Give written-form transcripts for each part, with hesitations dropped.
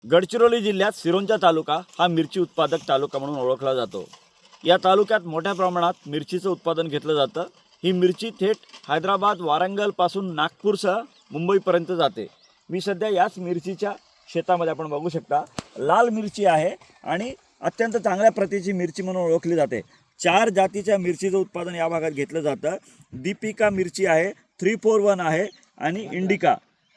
गडचिरोली जिल्ह्यात सिरोंचा तालुका हा मिरची उत्पादक तालुका म्हणून ओळखला जातो। या तालुक्यात मोठ्या प्रमाणात मिरचीचं उत्पादन घेतलं जातं। ही मिरची थेट हैदराबाद वारंगलपासून नागपूरसह मुंबईपर्यंत जाते। मी सध्या याच मिरचीच्या शेतामध्ये आपण बघू शकता लाल मिरची आहे आणि अत्यंत चांगल्या प्रतीची मिरची म्हणून ओळखली जाते। 4 जातीच्या मिरचीचं उत्पादन या भागात घेतलं जातं। दीपिका मिरची आहे, 341 आहे आणि इंडिका।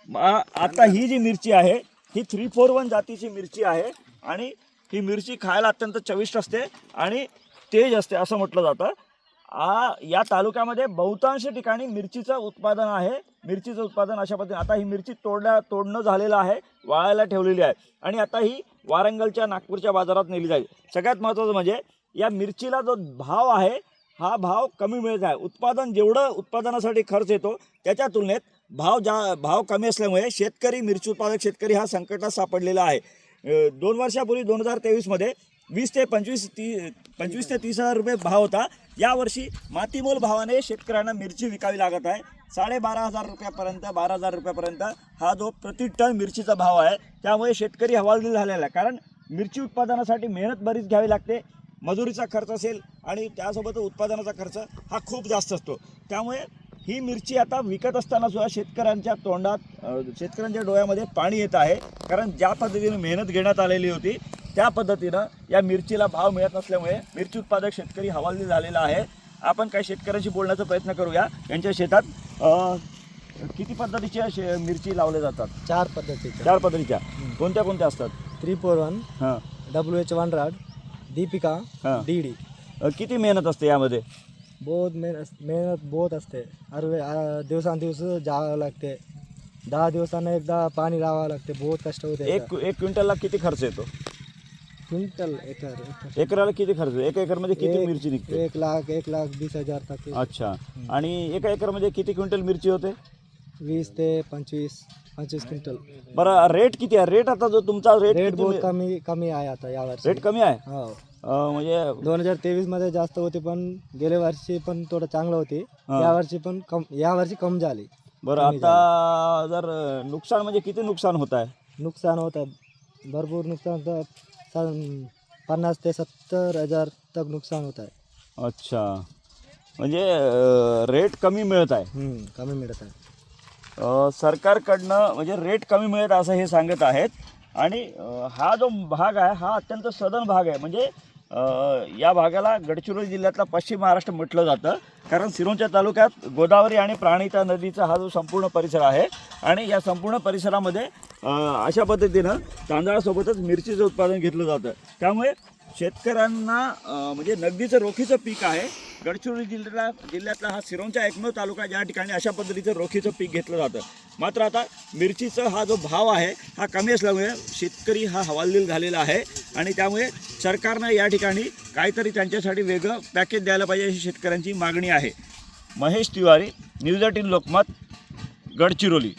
आता ही जी मिरची आहे ही 341 जातीची मिरची आहे आणि ही मिरची खायला अत्यंत चविष्ट असते आणि तेज असते असं म्हटलं जातं। या तालुक्यामध्ये बहुतांश ठिकाणी मिरचीचं उत्पादन आहे। मिरचीचं उत्पादन अशा पद्धतीने आता ही मिरची तोडणं झालेलं आहे, वाळायला ठेवलेली आहे आणि आता ही वारंगलच्या नागपूरच्या बाजारात नेली जाईल। सगळ्यात महत्त्वाचं म्हणजे या मिरचीला जो भाव आहे हा भाव कमी मिळत आहे। उत्पादन जेवढं उत्पादनासाठी खर्च येतो त्याच्या तुलनेत भाव कमी असल्यामुळे शेतकरी मिरची उत्पादक शेतकरी हा संकटात सापडलेला आहे। 2 वर्षापूर्वी 2023 मध्ये 20 ते 25 ते 30 हजार रुपये भाव होता। यावर्षी मातीमोल भावाने शेतकऱ्यांना मिरची विकावी लागत आहे। 12,500 रुपयापर्यंत 12,000 रुपयापर्यंत हा जो प्रति टन मिरचीचा भाव आहे। त्यामुळे शेतकरी हवालदिल झालेला आहे, कारण मिरची उत्पादनासाठी मेहनत बरीच घ्यावी लागते, मजुरीचा खर्च असेल आणि त्यासोबत उत्पादनाचा खर्च हा खूप जास्त असतो। त्यामुळे ही मिरची आता विकत असताना सुद्धा शेतकऱ्यांच्या डोळ्यामध्ये पाणी येत आहे, कारण ज्या पद्धतीने मेहनत घेण्यात आलेली होती त्या पद्धतीनं या मिरचीला भाव मिळत नसल्यामुळे मिरची उत्पादक शेतकरी हवालदिल झालेला आहे। आपण काही शेतकऱ्यांशी बोलण्याचा प्रयत्न करूया। यांच्या शेतात किती पद्धतीच्या मिरची लावल्या जातात? 4 पद्धतीच्या। 4 पद्धतीच्या कोणत्या कोणत्या असतात? 341, हां, WH100, दीपिका, हां। DD। किती मेहनत असते यामध्ये? बहुत मेहनत बहुत असते। हर दिवसांदिवस जावं लागते, 10 दिवसांना एकदा पाणी लावावं लागते, बहुत कष्ट होते। एक क्विंटलला किती खर्च येतो? क्विंटल एकराला किती खर्च? 1 एकरमध्ये किती मिरची निघते? 1,20,000 तक। अच्छा, आणि 1 एकरमध्ये किती क्विंटल मिरची होते? 20 ते 25 क्विंटल। बरं, रेट किती आहे? रेट आता जो तुमचा रेट बहुत कमी आहे आता यावर्षी। रेट कमी आहे? हो, म्हणजे 2023 मध्ये जास्त होते, पण गेल्या वर्षी पण थोडं चांगलं होते। यावर्षी कम झाली। बरं, आता जर नुकसान म्हणजे किती नुकसान होत आहे? नुकसान होत आहे, भरपूर नुकसान होतं। 50 ते 70 हजार तक नुकसान होत आहे। अच्छा, म्हणजे रेट कमी मिळत आहे? कमी मिळत आहे। सरकारकडनं म्हणजे रेट कमी मिळत असं हे सांगत आहेत। आणि हा जो भाग आहे हा अत्यंत सदन भाग आहे, म्हणजे या भागाला गडचिरोली जिल्ह्यातला पश्चिम महाराष्ट्र म्हटलं जातं, कारण सिरोंचा तालुक्यात गोदावरी आणि प्राणहिता नदीचा हा जो संपूर्ण परिसर आहे आणि या संपूर्ण परिसरामध्ये अशा पद्धतीनं तांदळासोबतच मिरचीचं उत्पादन घेतलं जातं। त्यामुळे शेतकऱ्यांना म्हणजे नगदीचं रोखीचं पीक आहे। गडचिरोली जिल्ह्यातला हा सिरोंचा एकमेव तालुका ज्या ठिकाणी अशा पद्धतीचं रोखीचं पीक घेतलं जातं। मात्र आता मिरचीचा हा जो भाव आहे हा कमी असल्यामुळे शेतकरी हा हवालदिल झालेला आहे आणि त्यामुळे सरकारनं या ठिकाणी काहीतरी त्यांच्यासाठी वेगळं पॅकेज द्यायला पाहिजे अशी शेतकऱ्यांची मागणी आहे। महेश तिवारी, न्यूज 18 लोकमत, गडचिरोली।